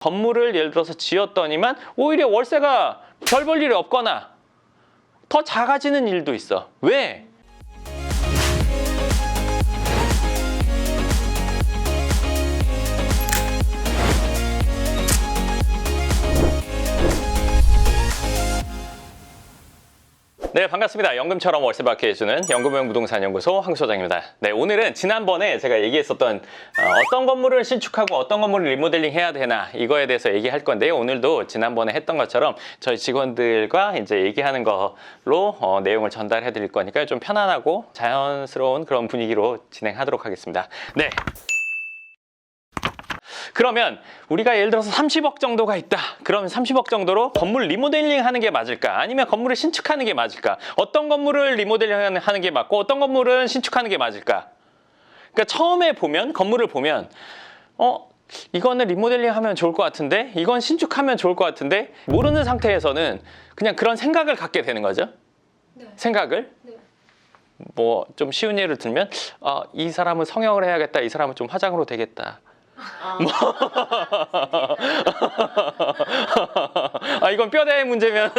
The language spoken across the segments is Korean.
건물을 예를 들어서 지었더니만 오히려 월세가 별 볼 일이 없거나 더 작아지는 일도 있어. 왜? 네, 반갑습니다. 연금처럼 월세 받게 해주는 연금형 부동산 연구소 황 소장입니다. 네, 오늘은 지난번에 제가 얘기했었던 어떤 건물을 신축하고 어떤 건물을 리모델링 해야 되나 이거에 대해서 얘기할 건데요. 오늘도 지난번에 했던 것처럼 저희 직원들과 이제 얘기하는 걸로 내용을 전달해 드릴 거니까요. 좀 편안하고 자연스러운 그런 분위기로 진행하도록 하겠습니다. 네. 그러면 우리가 예를 들어서 30억 정도가 있다. 그러면 30억 정도로 건물 리모델링 하는 게 맞을까? 아니면 건물을 신축하는 게 맞을까? 어떤 건물을 리모델링 하는 게 맞고 어떤 건물은 신축하는 게 맞을까? 그러니까 처음에 보면 건물을 보면 이거는 리모델링 하면 좋을 것 같은데 이건 신축하면 좋을 것 같은데 모르는 상태에서는 그냥 그런 생각을 갖게 되는 거죠. 네. 생각을. 네. 뭐 좀 쉬운 예를 들면 이 사람은 성형을 해야겠다. 이 사람은 좀 화장으로 되겠다. 이건 뼈대의 문제면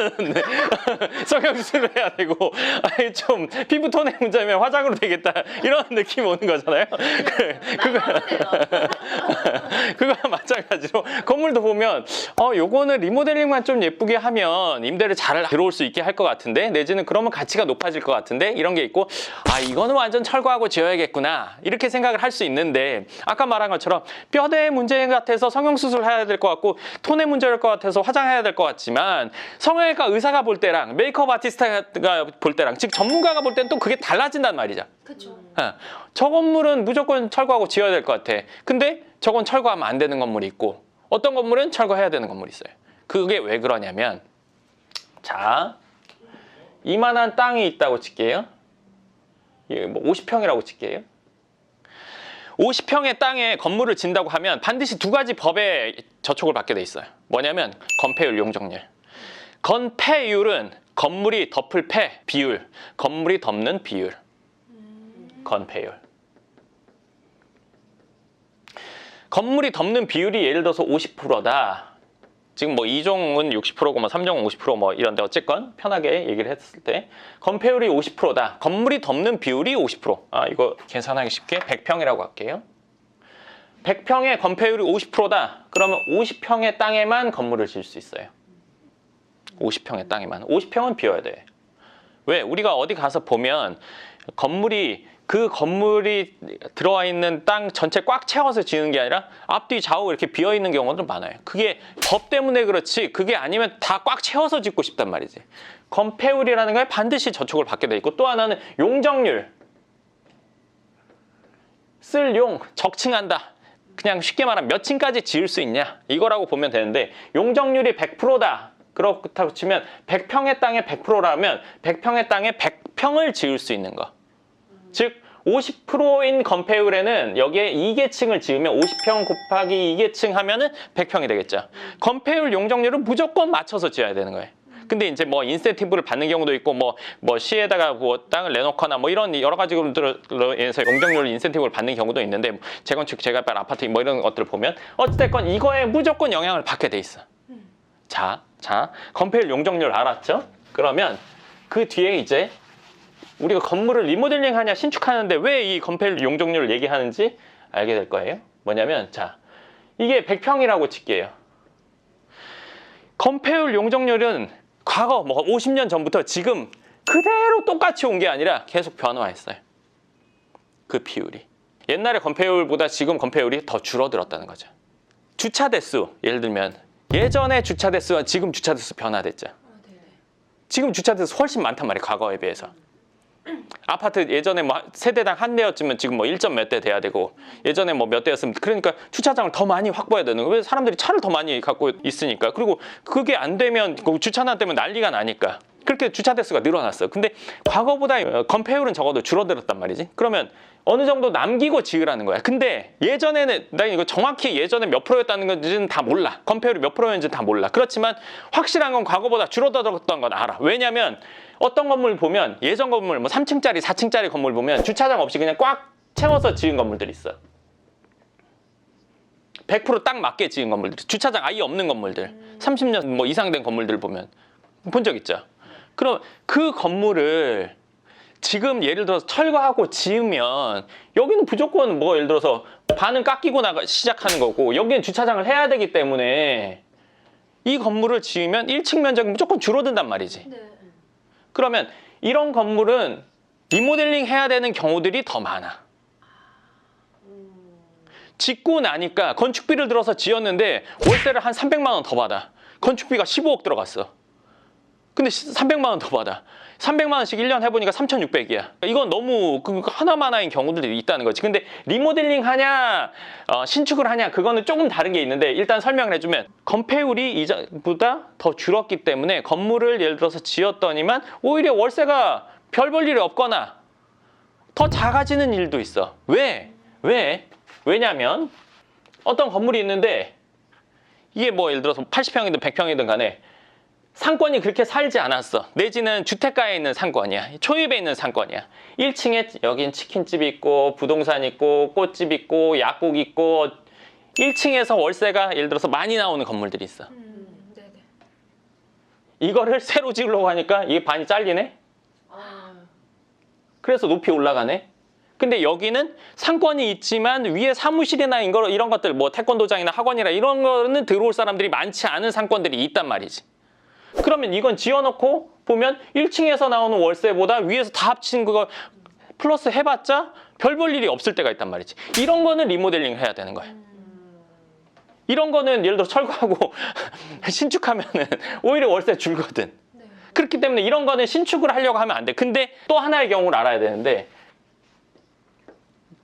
성형수술을 해야 되고 좀 피부톤의 문제면 화장으로 되겠다 이런 느낌이 오는 거잖아요. 그거와 마찬가지로 건물도 보면 요거는 리모델링만 좀 예쁘게 하면 임대를 잘 들어올 수 있게 할 것 같은데 내지는 그러면 가치가 높아질 것 같은데 이런 게 있고 이거는 완전 철거하고 지어야겠구나 이렇게 생각을 할 수 있는데 아까 말한 것처럼 뼈대의 문제 같아서 성형수술 해야 될 것 같고 톤의 문제일 것 같아서 화장해야 될 것 같지만 성형외과 의사가 볼 때랑 메이크업 아티스트가 볼 때랑 즉 전문가가 볼 때는 또 그게 달라진단 말이죠. 그렇죠. 저 건물은 무조건 철거하고 지어야 될 것 같아. 근데 저건 철거하면 안 되는 건물이 있고 어떤 건물은 철거해야 되는 건물이 있어요. 그게 왜 그러냐면 자 이만한 땅이 있다고 칠게요. 뭐 50평이라고 칠게요. 50평의 땅에 건물을 짓는다고 하면 반드시 두 가지 법에 저촉을 받게 돼 있어요. 뭐냐면 건폐율, 용적률. 건폐율은 건물이 덮을 폐, 비율. 건물이 덮는 비율. 건폐율. 건물이 덮는 비율이 예를 들어서 50%다. 지금 뭐 2종은 60%고 뭐 3종은 50% 뭐 이런데 어쨌건 편하게 얘기를 했을 때 건폐율이 50%다. 건물이 덮는 비율이 50%. 이거 계산하기 쉽게 100평이라고 할게요. 100평의 건폐율이 50%다. 그러면 50평의 땅에만 건물을 지을 수 있어요. 50평의 땅에만. 50평은 비워야 돼. 왜? 우리가 어디 가서 보면 그 건물이 들어와 있는 땅 전체 꽉 채워서 지는 게 아니라 앞뒤 좌우 이렇게 비어 있는 경우도 많아요. 그게 법 때문에 그렇지 그게 아니면 다 꽉 채워서 짓고 싶단 말이지. 건폐율이라는 거에 반드시 저촉을 받게 돼 있고 또 하나는 용적률. 쓸 용, 적층한다. 그냥 쉽게 말하면 몇 층까지 지을 수 있냐 이거라고 보면 되는데 용적률이 100%다. 그렇다고 치면 100평의 땅에 100%라면 100평의 땅에 100평을 지을 수 있는 거. 즉 50%인 건폐율에는 여기에 2계층을 지으면 50평 곱하기 2계층 하면은 100평이 되겠죠. 건폐율 용적률은 무조건 맞춰서 지어야 되는 거예요. 근데 이제 뭐 인센티브를 받는 경우도 있고 뭐 시에다가 뭐 땅을 내놓거나 뭐 이런 여러 가지로 인해서 용적률 인센티브를 받는 경우도 있는데 재건축, 재개발, 아파트 뭐 이런 것들을 보면 어찌됐건 이거에 무조건 영향을 받게 돼 있어. 자, 건폐율 용적률 알았죠? 그러면 그 뒤에 이제 우리가 건물을 리모델링 하냐 신축하는데 왜 이 건폐율 용적률을 얘기하는지 알게 될 거예요. 뭐냐면 자 이게 100평이라고 칠게요. 건폐율 용적률은 과거 뭐 50년 전부터 지금 그대로 똑같이 온 게 아니라 계속 변화했어요. 그 비율이. 옛날에 건폐율보다 지금 건폐율이 더 줄어들었다는 거죠. 주차 대수 예를 들면 예전에 주차 대수와 지금 주차 대수 변화됐죠. 지금 주차 대수 훨씬 많단 말이에요. 과거에 비해서. 아파트 예전에 뭐 세대당 한 대였으면 지금 뭐 1점 몇 대 돼야 되고 예전에 뭐 몇 대였으면 그러니까 주차장을 더 많이 확보해야 되는 거예요. 왜 사람들이 차를 더 많이 갖고 있으니까. 그리고 그게 안 되면 주차난 때문에 난리가 나니까 그렇게 주차 대수가 늘어났어요. 근데 과거보다 건폐율은 적어도 줄어들었단 말이지. 그러면 어느 정도 남기고 지으라는 거야. 근데 예전에는 나 이거 정확히 예전에 몇 프로였다는 건지는 다 몰라. 건폐율이 몇 프로였는지는 다 몰라. 그렇지만 확실한 건 과거보다 줄어들었던 건 알아. 왜냐면 어떤 건물 보면 예전 건물 뭐 3층짜리 4층짜리 건물 보면 주차장 없이 그냥 꽉 채워서 지은 건물들이 있어. 100% 딱 맞게 지은 건물들, 주차장 아예 없는 건물들, 30년 뭐 이상 된 건물들 보면 본 적 있죠. 그럼 그 건물을 지금 예를 들어서 철거하고 지으면 여기는 무조건 뭐 예를 들어서 반은 깎이고 시작하는 거고 여기는 주차장을 해야 되기 때문에 이 건물을 지으면 1층 면적이 무조건 줄어든단 말이지. 네. 그러면 이런 건물은 리모델링 해야 되는 경우들이 더 많아. 짓고 나니까 건축비를 들어서 지었는데 월세를 한 300만 원 더 받아. 건축비가 15억 들어갔어. 근데 300만 원 더 받아. 300만 원씩 1년 해보니까 3,600이야. 이건 너무 하나만화인 경우들이 있다는 거지. 근데 리모델링 하냐, 신축을 하냐, 그거는 조금 다른 게 있는데 일단 설명을 해주면 건폐율이 이전보다 더 줄었기 때문에 건물을 예를 들어서 지었더니만 오히려 월세가 별 볼 일이 없거나 더 작아지는 일도 있어. 왜? 왜냐면 어떤 건물이 있는데 이게 뭐 예를 들어서 80평이든 100평이든 간에 상권이 그렇게 살지 않았어. 내지는 주택가에 있는 상권이야. 초입에 있는 상권이야. 1층에 여긴 치킨집 있고 부동산 있고 꽃집 있고 약국 있고 1층에서 월세가 예를 들어서 많이 나오는 건물들이 있어. 네네. 이거를 새로 지으려고 하니까 이게 반이 잘리네? 그래서 높이 올라가네? 근데 여기는 상권이 있지만 위에 사무실이나 이런 것들 뭐 태권도장이나 학원이나 이런 거는 들어올 사람들이 많지 않은 상권들이 있단 말이지. 그러면 이건 지어놓고 보면 1층에서 나오는 월세보다 위에서 다 합친 그거 플러스 해봤자 별 볼 일이 없을 때가 있단 말이지. 이런 거는 리모델링을 해야 되는 거야. 이런 거는 예를 들어 철거하고 신축하면은 오히려 월세 줄거든. 네. 그렇기 때문에 이런 거는 신축을 하려고 하면 안 돼. 근데 또 하나의 경우를 알아야 되는데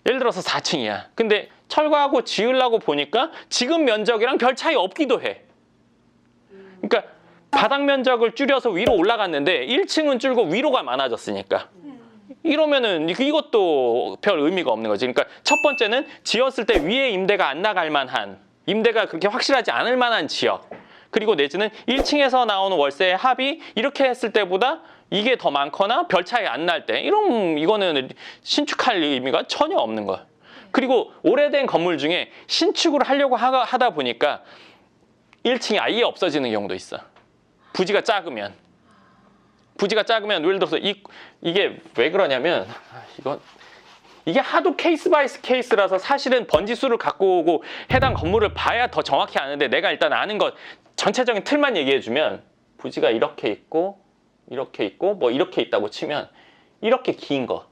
예를 들어서 4층이야. 근데 철거하고 지으려고 보니까 지금 면적이랑 별 차이 없기도 해. 그러니까 바닥 면적을 줄여서 위로 올라갔는데 1층은 줄고 위로가 많아졌으니까 이러면은 이것도 별 의미가 없는 거지. 그러니까 첫 번째는 지었을 때 위에 임대가 안 나갈 만한, 임대가 그렇게 확실하지 않을 만한 지역, 그리고 내지는 1층에서 나오는 월세의 합이 이렇게 했을 때보다 이게 더 많거나 별 차이 안 날 때 이거는 신축할 의미가 전혀 없는 거야. 그리고 오래된 건물 중에 신축을 하려고 하다 보니까 1층이 아예 없어지는 경우도 있어. 부지가 작으면 예를 들어서 이게 왜 그러냐면 이게 하도 케이스 바이 케이스라서 사실은 번지수를 갖고 오고 해당 건물을 봐야 더 정확히 아는데 내가 일단 아는 것 전체적인 틀만 얘기해주면 부지가 이렇게 있고 뭐 이렇게 있다고 치면 이렇게 긴 거,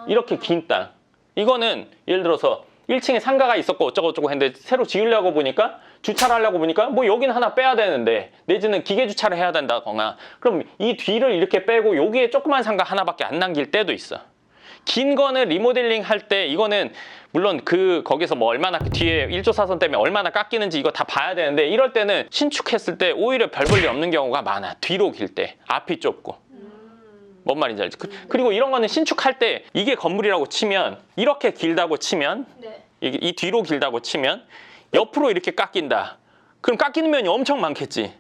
이렇게 긴 땅, 이거는 예를 들어서 1층에 상가가 있었고 어쩌고저쩌고 했는데 새로 지으려고 보니까 주차를 하려고 보니까 뭐 여기는 하나 빼야 되는데 내지는 기계 주차를 해야 된다거나 그럼 이 뒤를 이렇게 빼고 여기에 조그만 상가 하나밖에 안 남길 때도 있어. 긴 거는 리모델링 할 때 이거는 물론 거기서 뭐 얼마나 뒤에 1조 사선 때문에 얼마나 깎이는지 이거 다 봐야 되는데 이럴 때는 신축했을 때 오히려 별 볼 일 없는 경우가 많아. 뒤로 길 때 앞이 좁고. 뭔 말인지 알지? 그리고 이런 거는 신축할 때 이게 건물이라고 치면 이렇게 길다고 치면 네. 이 뒤로 길다고 치면 옆으로 이렇게 깎인다. 그럼 깎이는 면이 엄청 많겠지.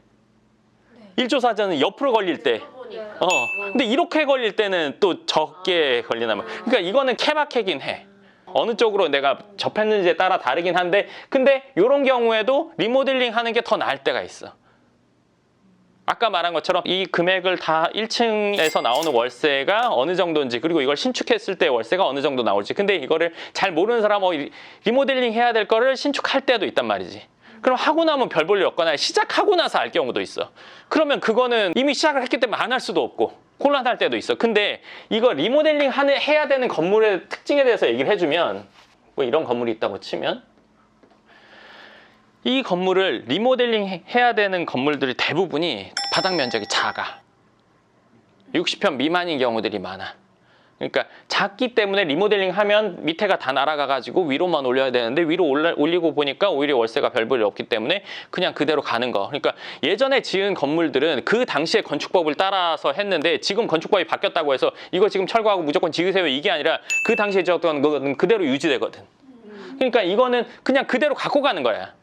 1조 사전은 옆으로 걸릴 때. 근데 이렇게 걸릴 때는 또 적게 걸리나 말. 그러니까 이거는 케바케긴 해. 어느 쪽으로 내가 접했는지에 따라 다르긴 한데 근데 이런 경우에도 리모델링 하는 게 더 나을 때가 있어. 아까 말한 것처럼 이 금액을 다 1층에서 나오는 월세가 어느 정도인지 그리고 이걸 신축했을 때 월세가 어느 정도 나올지 근데 이거를 잘 모르는 사람은 리모델링 해야 될 거를 신축할 때도 있단 말이지. 그럼 하고 나면 별 볼 일 없거나 시작하고 나서 알 경우도 있어. 그러면 그거는 이미 시작을 했기 때문에 안 할 수도 없고 곤란할 때도 있어. 근데 이거 리모델링 해야 되는 건물의 특징에 대해서 얘기를 해주면 뭐 이런 건물이 있다고 치면 이 건물을 리모델링 해야 되는 건물들이 대부분이 바닥 면적이 작아. 60평 미만인 경우들이 많아. 그러니까 작기 때문에 리모델링 하면 밑에가 다 날아가가지고 위로만 올려야 되는데 위로 올리고 보니까 오히려 월세가 별 볼이 없기 때문에 그냥 그대로 가는 거. 그러니까 예전에 지은 건물들은 그 당시의 건축법을 따라서 했는데 지금 건축법이 바뀌었다고 해서 이거 지금 철거하고 무조건 지으세요 이게 아니라 그 당시에 지었던 거는 그대로 유지되거든. 그러니까 이거는 그냥 그대로 갖고 가는 거야.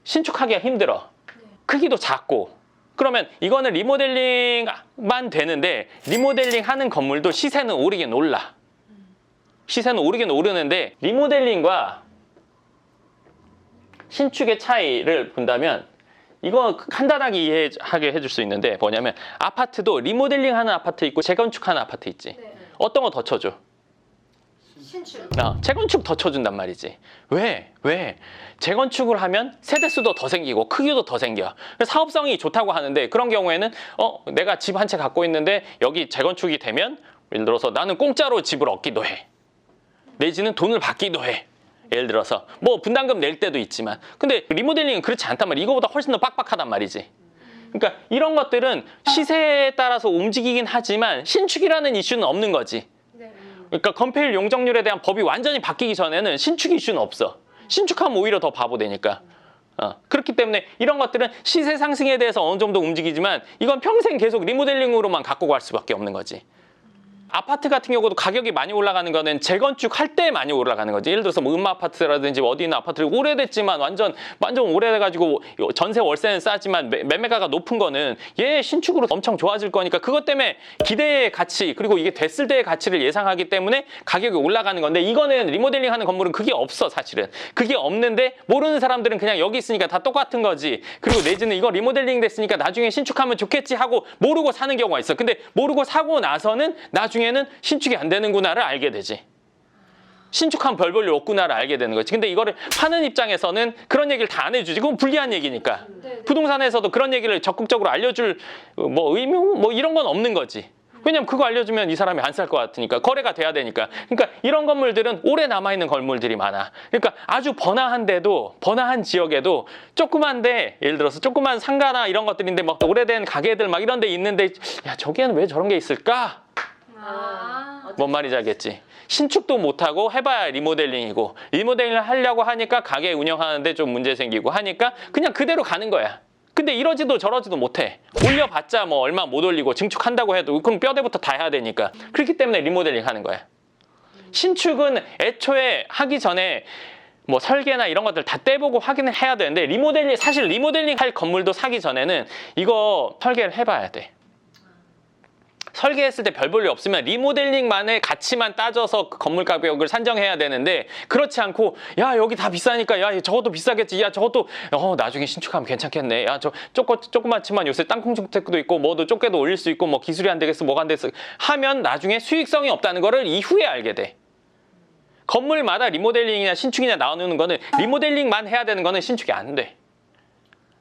신축하기가 힘들어. 크기도 작고. 그러면 이거는 리모델링만 되는데 리모델링 하는 건물도 시세는 오르긴 올라. 시세는 오르긴 오르는데 리모델링과 신축의 차이를 본다면 이거 간단하게 이해하게 해줄 수 있는데 뭐냐면 아파트도 리모델링하는 아파트 있고 재건축하는 아파트 있지. 네. 어떤 거 더 쳐줘? 신축. 재건축 더 쳐준단 말이지. 왜? 재건축을 하면 세대수도 더 생기고 크기도 더 생겨. 사업성이 좋다고 하는데 그런 경우에는 내가 집 한 채 갖고 있는데 여기 재건축이 되면 예를 들어서 나는 공짜로 집을 얻기도 해. 내지는 돈을 받기도 해. 예를 들어서 뭐 분담금 낼 때도 있지만 근데 리모델링은 그렇지 않단 말이야. 이거보다 훨씬 더 빡빡하단 말이지. 그러니까 이런 것들은 시세에 따라서 움직이긴 하지만 신축이라는 이슈는 없는 거지. 네. 그러니까 건폐율 용적률에 대한 법이 완전히 바뀌기 전에는 신축 이슈는 없어. 신축하면 오히려 더 바보 되니까. 그렇기 때문에 이런 것들은 시세 상승에 대해서 어느 정도 움직이지만 이건 평생 계속 리모델링으로만 갖고 갈 수밖에 없는 거지. 아파트 같은 경우도 가격이 많이 올라가는 거는 재건축할 때 많이 올라가는 거지. 예를 들어서 뭐 음마아파트라든지 어디 있는 아파트를 오래됐지만 완전 오래돼가지고 전세 월세는 싸지만 매매가가 높은 거는 얘 신축으로 엄청 좋아질 거니까 그것 때문에 기대의 가치 그리고 이게 됐을 때의 가치를 예상하기 때문에 가격이 올라가는 건데 이거는 리모델링하는 건물은 그게 없어 사실은. 그게 없는데 모르는 사람들은 그냥 여기 있으니까 다 똑같은 거지. 그리고 내지는 이거 리모델링 됐으니까 나중에 신축하면 좋겠지 하고 모르고 사는 경우가 있어. 근데 모르고 사고 나서는 나중에는 신축이 안 되는구나를 알게 되지. 신축하면 별 볼 일 없구나를 알게 되는 거지. 근데 이거를 파는 입장에서는 그런 얘기를 다 안 해주지. 그건 불리한 얘기니까. 네. 부동산에서도 그런 얘기를 적극적으로 알려줄 뭐 의무 뭐 이런 건 없는 거지. 왜냐면 그거 알려주면 이 사람이 안 살 것 같으니까 거래가 돼야 되니까. 그러니까 이런 건물들은 오래 남아있는 건물들이 많아. 그러니까 아주 번화한데도 번화한 지역에도 조그만데 예를 들어서 조그만 상가나 이런 것들인데 막 오래된 가게들 막 이런 데 있는데 야 저기에는 왜 저런 게 있을까? 뭔 말인지 알겠지? 신축도 못하고 해봐야 리모델링이고 리모델링을 하려고 하니까 가게 운영하는데 좀 문제 생기고 하니까 그냥 그대로 가는 거야. 근데 이러지도 저러지도 못해. 올려봤자 뭐 얼마 못 올리고 증축한다고 해도 그럼 뼈대부터 다 해야 되니까. 그렇기 때문에 리모델링 하는 거야. 신축은 애초에 하기 전에 뭐 설계나 이런 것들 다 떼보고 확인을 해야 되는데 사실 리모델링 할 건물도 사기 전에는 이거 설계를 해봐야 돼. 설계했을 때 별 볼 일 없으면 리모델링만의 가치만 따져서 그 건물 가격을 산정해야 되는데 그렇지 않고 야 여기 다 비싸니까 야 저것도 비싸겠지 야 저것도 나중에 신축하면 괜찮겠네 야 저 조그맣지만 요새 땅콩주택도 있고 뭐도 좁게도 올릴 수 있고 뭐 기술이 안 되겠어 뭐가 안 되겠어 하면 나중에 수익성이 없다는 거를 이후에 알게 돼. 건물마다 리모델링이나 신축이나 나오는 거는 리모델링만 해야 되는 거는 신축이 안 돼.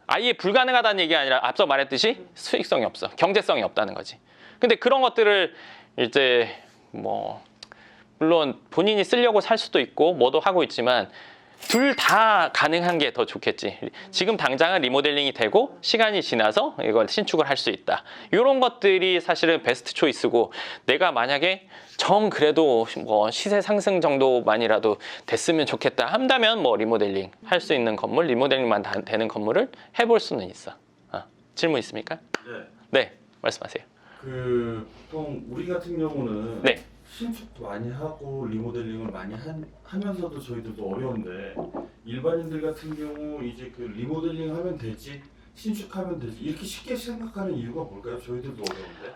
아예 불가능하다는 얘기가 아니라 앞서 말했듯이 수익성이 없어. 경제성이 없다는 거지. 근데 그런 것들을 이제 뭐 물론 본인이 쓰려고 살 수도 있고 뭐도 하고 있지만 둘 다 가능한 게 더 좋겠지. 지금 당장은 리모델링이 되고 시간이 지나서 이걸 신축을 할 수 있다. 이런 것들이 사실은 베스트 초이스고 내가 만약에 그래도 뭐 시세 상승 정도만이라도 됐으면 좋겠다 한다면 뭐 리모델링 할 수 있는 건물, 리모델링만 되는 건물을 해볼 수는 있어. 질문 있습니까? 네, 말씀하세요. 보통 우리 같은 경우는 네. 신축도 많이 하고 리모델링을 많이 하면서도 저희들도 어려운데 일반인들 같은 경우 이제 그 리모델링 하면 되지 신축하면 되지 이렇게 쉽게 생각하는 이유가 뭘까요? 저희들도 어려운데.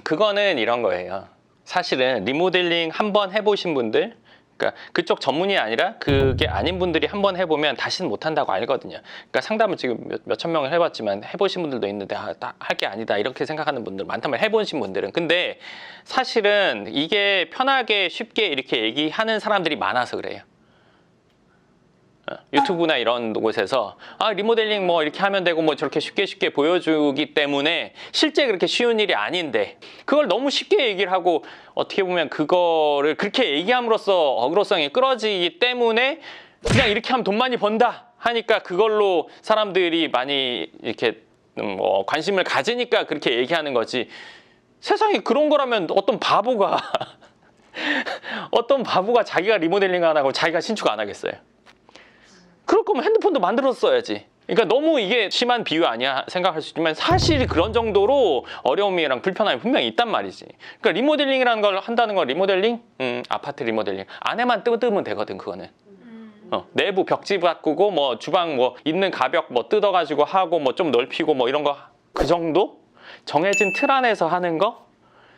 그거는 이런 거예요. 사실은 리모델링 한번 해보신 분들 그러니까 그쪽 전문이 아니라 그게 아닌 분들이 한번 해보면 다시는 못한다고 알거든요. 그러니까 상담을 지금 몇천 명을 해봤지만 해보신 분들도 있는데 할 게 아니다 이렇게 생각하는 분들 많다면 해보신 분들은 근데 사실은 이게 편하게 쉽게 이렇게 얘기하는 사람들이 많아서 그래요. 유튜브나 이런 곳에서 리모델링 뭐 이렇게 하면 되고 뭐 저렇게 쉽게 보여주기 때문에 실제 그렇게 쉬운 일이 아닌데 그걸 너무 쉽게 얘기를 하고 어떻게 보면 그거를 그렇게 얘기함으로써 어그로성이 끌어지기 때문에 그냥 이렇게 하면 돈 많이 번다 하니까 그걸로 사람들이 많이 이렇게 뭐 관심을 가지니까 그렇게 얘기하는 거지. 세상에 그런 거라면 어떤 바보가 자기가 리모델링 안 하고 자기가 신축 안 하겠어요. 그럴 거면 핸드폰도 만들었어야지. 그러니까 너무 이게 심한 비유 아니야 생각할 수 있지만 사실 그런 정도로 어려움이랑 불편함이 분명히 있단 말이지. 그러니까 리모델링이라는 걸 한다는 건 리모델링? 아파트 리모델링. 안에만 뜯으면 되거든 그거는. 내부 벽지 바꾸고 뭐 주방 뭐 있는 가벽 뭐 뜯어가지고 하고 뭐 좀 넓히고 뭐 이런 거 그 정도? 정해진 틀 안에서 하는 거?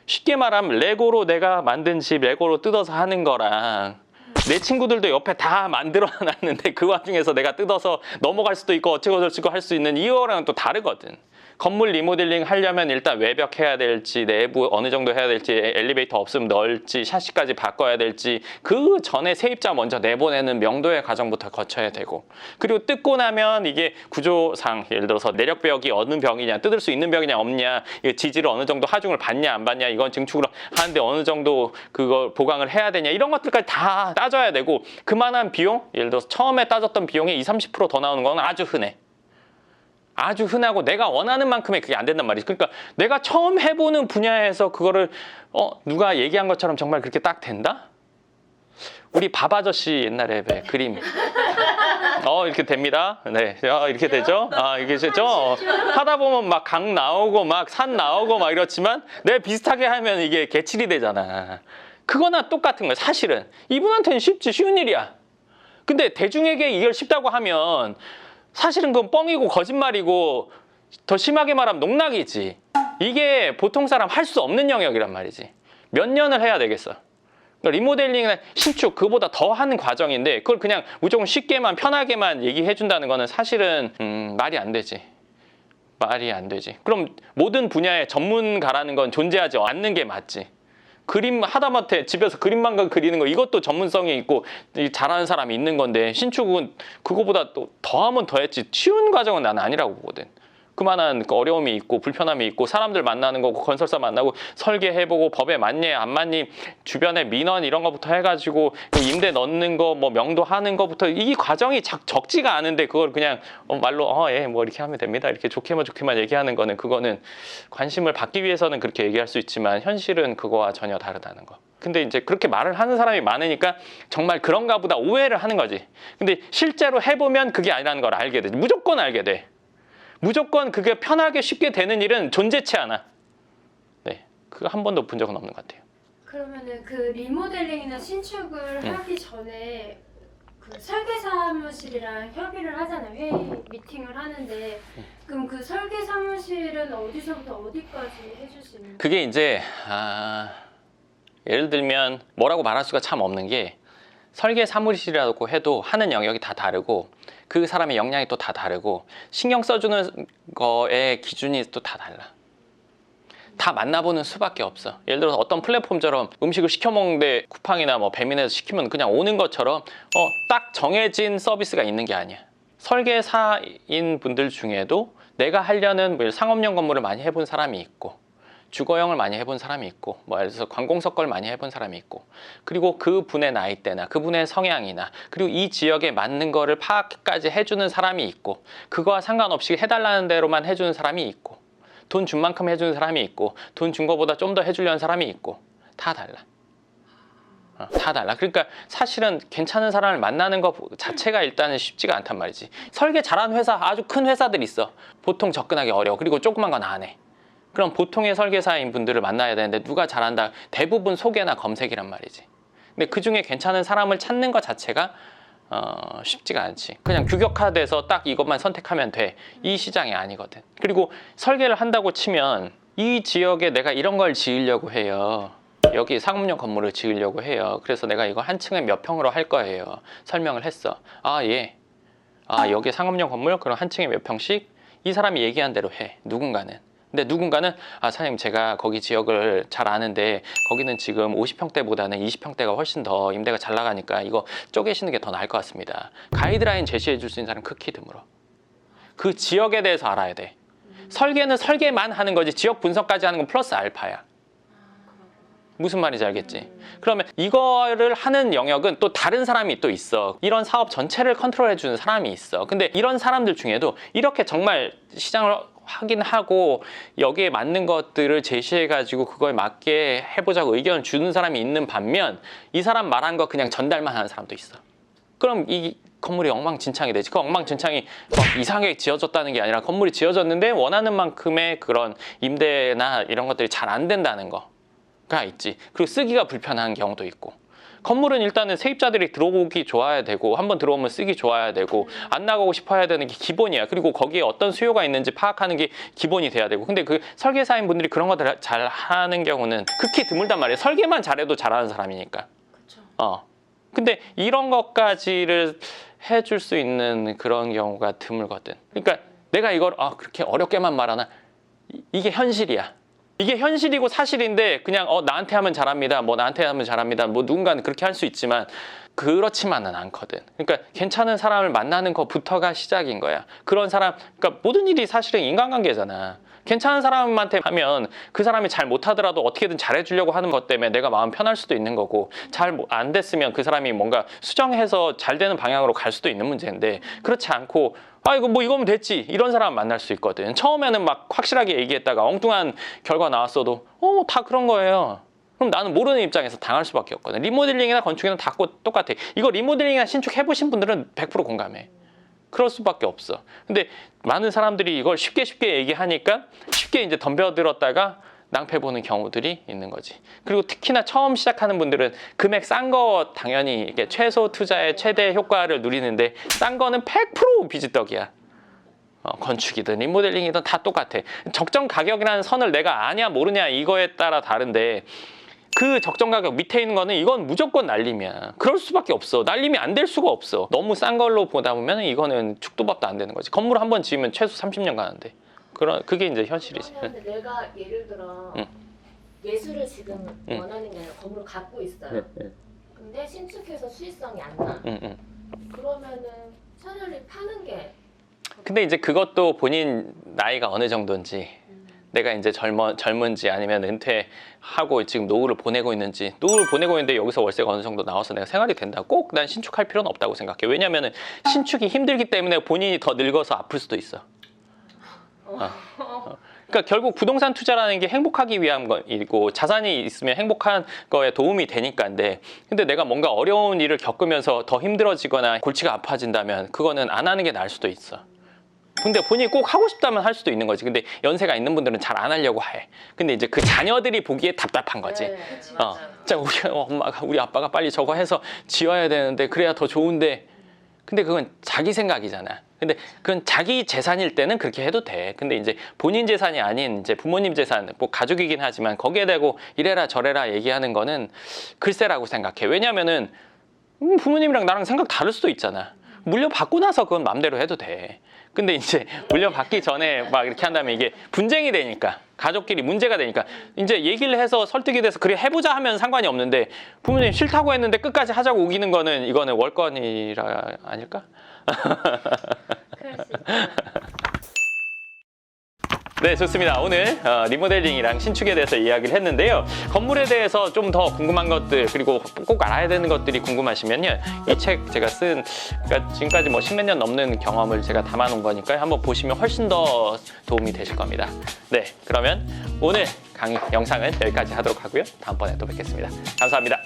쉽게 말하면 레고로 내가 만든 집 레고로 뜯어서 하는 거랑 내 친구들도 옆에 다 만들어 놨는데 그 와중에서 내가 뜯어서 넘어갈 수도 있고 어쩌고 저쩌고 할 수 있는 이거랑은 또 다르거든. 건물 리모델링 하려면 일단 외벽 해야 될지 내부 어느 정도 해야 될지 엘리베이터 없으면 넣을지 샤시까지 바꿔야 될지 그 전에 세입자 먼저 내보내는 명도의 과정부터 거쳐야 되고, 그리고 뜯고 나면 이게 구조상 예를 들어서 내력벽이 어느 벽이냐, 뜯을 수 있는 벽이냐 없냐, 이게 지지를 어느 정도 하중을 받냐 안 받냐, 이건 증축을 하는데 어느 정도 그걸 보강을 해야 되냐, 이런 것들까지 다 따져야 되고, 그만한 비용, 예를 들어서 처음에 따졌던 비용이 20~30% 더 나오는 건 아주 흔해. 아주 흔하고 내가 원하는 만큼의 그게 안 된단 말이지. 그러니까 내가 처음 해보는 분야에서 그거를 누가 얘기한 것처럼 정말 그렇게 딱 된다? 우리 밥 아저씨 옛날에 왜 그림 이렇게 됩니다. 네, 이렇게 되죠. 이게 되죠. 하다 보면 막 강 나오고 막 산 나오고 막 이렇지만 내가 비슷하게 하면 이게 개칠이 되잖아. 그거나 똑같은 거야. 사실은 이분한테는 쉽지, 쉬운 일이야. 근데 대중에게 이걸 쉽다고 하면 사실은 그건 뻥이고 거짓말이고 더 심하게 말하면 농락이지. 이게 보통 사람 할 수 없는 영역이란 말이지. 몇 년을 해야 되겠어. 그러니까 리모델링이나 신축 그보다 더 하는 과정인데 그걸 그냥 무조건 쉽게만 편하게만 얘기해 준다는 거는 사실은 말이 안 되지. 말이 안 되지. 그럼 모든 분야의 전문가라는 건 존재하지 않는 게 맞지. 그림 하다못해 집에서 그림만 그리는 거, 이것도 전문성이 있고 잘하는 사람이 있는 건데, 신축은 그거보다 또 더하면 더했지 쉬운 과정은 난 아니라고 보거든. 그만한 어려움이 있고 불편함이 있고 사람들 만나는 거고 건설사 만나고 설계해보고 법에 맞니 안 맞니 주변에 민원 이런 거부터 해가지고 임대 넣는 거 뭐 명도 하는 거부터 이 과정이 적지가 않은데 그걸 그냥 말로 예 뭐 이렇게 하면 됩니다 이렇게 좋게만 얘기하는 거는, 그거는 관심을 받기 위해서는 그렇게 얘기할 수 있지만 현실은 그거와 전혀 다르다는 거. 근데 이제 그렇게 말을 하는 사람이 많으니까 정말 그런가 보다 오해를 하는 거지. 근데 실제로 해보면 그게 아니라는 걸 알게 돼. 무조건 알게 돼. 무조건 그게 편하게 쉽게 되는 일은 존재치 않아. 네, 그거 한 번도 본 적은 없는 것 같아요. 그러면은 그 리모델링이나 신축을 하기 전에 그 설계 사무실이랑 협의를 하잖아요. 회의 미팅을 하는데 그럼 그 설계 사무실은 어디서부터 어디까지 해줄 수 있는? 그게 이제 예를 들면 뭐라고 말할 수가 참 없는 게, 설계 사무실이라고 해도 하는 영역이 다 다르고 그 사람의 역량이 또 다 다르고 신경 써주는 거의 기준이 또 다 달라. 다 만나보는 수밖에 없어. 예를 들어서 어떤 플랫폼처럼 음식을 시켜 먹는데 쿠팡이나 뭐 배민에서 시키면 그냥 오는 것처럼 딱 정해진 서비스가 있는 게 아니야. 설계사인 분들 중에도 내가 하려는 상업용 건물을 많이 해본 사람이 있고 주거형을 많이 해본 사람이 있고 예를 들어서 관공서 걸 많이 해본 사람이 있고, 그리고 그분의 나이대나 그분의 성향이나 그리고 이 지역에 맞는 거를 파악까지 해주는 사람이 있고, 그거와 상관없이 해달라는 대로만 해주는 사람이 있고, 돈 준 만큼 해주는 사람이 있고, 돈 준 거보다 좀 더 해주려는 사람이 있고, 다 달라. 다 달라. 그러니까 사실은 괜찮은 사람을 만나는 것 자체가 일단은 쉽지가 않단 말이지. 설계 잘하는 회사, 아주 큰 회사들 있어. 보통 접근하기 어려워. 그리고 조그만 건 안 해. 그럼 보통의 설계사인 분들을 만나야 되는데 누가 잘한다? 대부분 소개나 검색이란 말이지. 근데 그중에 괜찮은 사람을 찾는 것 자체가 쉽지가 않지. 그냥 규격화돼서 딱 이것만 선택하면 돼. 이 시장이 아니거든. 그리고 설계를 한다고 치면 이 지역에 내가 이런 걸 지으려고 해요. 여기 상업용 건물을 지으려고 해요. 그래서 내가 이거 한 층에 몇 평으로 할 거예요. 설명을 했어. 예. 여기 상업용 건물 그럼 한 층에 몇 평씩? 이 사람이 얘기한 대로 해. 누군가는. 근데 누군가는 사장님 제가 거기 지역을 잘 아는데 거기는 지금 50평대보다는 20평대가 훨씬 더 임대가 잘 나가니까 이거 쪼개시는 게 더 나을 것 같습니다. 가이드라인 제시해 줄 수 있는 사람은 극히 드물어. 그 지역에 대해서 알아야 돼. 설계는 설계만 하는 거지 지역 분석까지 하는 건 플러스 알파야. 무슨 말인지 알겠지? 그러면 이거를 하는 영역은 또 다른 사람이 또 있어. 이런 사업 전체를 컨트롤해 주는 사람이 있어. 근데 이런 사람들 중에도 이렇게 정말 시장을 확인하고 여기에 맞는 것들을 제시해가지고 그거에 맞게 해보자고 의견을 주는 사람이 있는 반면 이 사람 말한 거 그냥 전달만 하는 사람도 있어. 그럼 이 건물이 엉망진창이 되지. 그 엉망진창이 막 이상하게 지어졌다는 게 아니라 건물이 지어졌는데 원하는 만큼의 그런 임대나 이런 것들이 잘 안 된다는 거가 있지. 그리고 쓰기가 불편한 경우도 있고. 건물은 일단은 세입자들이 들어오기 좋아야 되고 한번 들어오면 쓰기 좋아야 되고 안 나가고 싶어야 되는 게 기본이야. 그리고 거기에 어떤 수요가 있는지 파악하는 게 기본이 돼야 되고. 근데 그 설계사인 분들이 그런 것들 잘 하는 경우는 극히 드물단 말이야. 설계만 잘해도 잘하는 사람이니까. 그렇죠. 근데 이런 것까지를 해줄 수 있는 그런 경우가 드물거든. 그러니까 내가 이걸 그렇게 어렵게만 말하나, 이게 현실이야. 이게 현실이고 사실인데 그냥 나한테 하면 잘합니다. 뭐 나한테 하면 잘합니다. 뭐 누군가는 그렇게 할 수 있지만 그렇지만은 않거든. 그러니까 괜찮은 사람을 만나는 것부터가 시작인 거야. 그런 사람, 그러니까 모든 일이 사실은 인간관계잖아. 괜찮은 사람한테 하면 그 사람이 잘 못하더라도 어떻게든 잘해주려고 하는 것 때문에 내가 마음 편할 수도 있는 거고, 잘 안 됐으면 그 사람이 뭔가 수정해서 잘 되는 방향으로 갈 수도 있는 문제인데, 그렇지 않고 이거 뭐 이거면 됐지, 이런 사람 만날 수 있거든. 처음에는 막 확실하게 얘기했다가 엉뚱한 결과 나왔어도 다 그런 거예요. 그럼 나는 모르는 입장에서 당할 수밖에 없거든. 리모델링이나 건축이나 다 똑같아. 이거 리모델링이나 신축 해보신 분들은 100% 공감해. 그럴 수밖에 없어. 근데 많은 사람들이 이걸 쉽게 얘기하니까 쉽게 이제 덤벼들었다가 낭패 보는 경우들이 있는 거지. 그리고 특히나 처음 시작하는 분들은 금액 싼 거 당연히 이게 최소 투자의 최대 효과를 누리는데, 싼 거는 100% 비지떡이야. 건축이든 리모델링이든 다 똑같아. 적정 가격이라는 선을 내가 아냐 모르냐 이거에 따라 다른데, 그 적정 가격 밑에 있는 거는 이건 무조건 날림이야. 그럴 수밖에 없어. 날림이 안 될 수가 없어. 너무 싼 걸로 보다 보면 이거는 축도 밥도 안 되는 거지. 건물 한 번 지으면 최소 30년 가는데. 그게 이제 현실이지. 그러면 내가 예를 들어 매수를 지금 원하는 게 아니라 건물을 갖고 있어요. 근데 신축해서 수익성이 안 나. 그러면은 차라리 파는 게. 근데 이제 그것도 본인 나이가 어느 정도인지, 내가 이제 젊은지 아니면 은퇴하고 지금 노후를 보내고 있는지. 노후를 보내고 있는데 여기서 월세가 어느 정도 나와서 내가 생활이 된다, 꼭 난 신축할 필요는 없다고 생각해. 왜냐면은 신축이 힘들기 때문에 본인이 더 늙어서 아플 수도 있어. 그러니까 결국 부동산 투자라는 게 행복하기 위한 거이고, 자산이 있으면 행복한 거에 도움이 되니까인데, 근데 내가 뭔가 어려운 일을 겪으면서 더 힘들어지거나 골치가 아파진다면 그거는 안 하는 게 나을 수도 있어. 근데 본인이 꼭 하고 싶다면 할 수도 있는 거지. 근데 연세가 있는 분들은 잘 안 하려고 해. 근데 이제 그 자녀들이 보기에 답답한 거지. 네, 진짜 우리 아빠가 빨리 저거 해서 지어야 되는데, 그래야 더 좋은데. 근데 그건 자기 생각이잖아. 근데 그건 자기 재산일 때는 그렇게 해도 돼. 근데 이제 본인 재산이 아닌 이제 부모님 재산, 뭐 가족이긴 하지만 거기에 대고 이래라 저래라 얘기하는 거는 글쎄라고 생각해. 왜냐면은 부모님이랑 나랑 생각 다를 수도 있잖아. 물려받고 나서 그건 맘대로 해도 돼. 근데 이제 물려받기 전에 막 이렇게 한다면 이게 분쟁이 되니까, 가족끼리 문제가 되니까 이제 얘기를 해서 설득이 돼서 그래 해보자 하면 상관이 없는데, 부모님 싫다고 했는데 끝까지 하자고 우기는 거는, 이거는 월권이라 아닐까? 그럴 수 있죠. 네, 좋습니다. 오늘 리모델링이랑 신축에 대해서 이야기를 했는데요. 건물에 대해서 좀 더 궁금한 것들, 그리고 꼭 알아야 되는 것들이 궁금하시면요, 이 책 제가 쓴, 그러니까 지금까지 뭐 10몇 년 넘는 경험을 제가 담아놓은 거니까요, 한번 보시면 훨씬 더 도움이 되실 겁니다. 네, 그러면 오늘 강의 영상은 여기까지 하도록 하고요. 다음번에 또 뵙겠습니다. 감사합니다.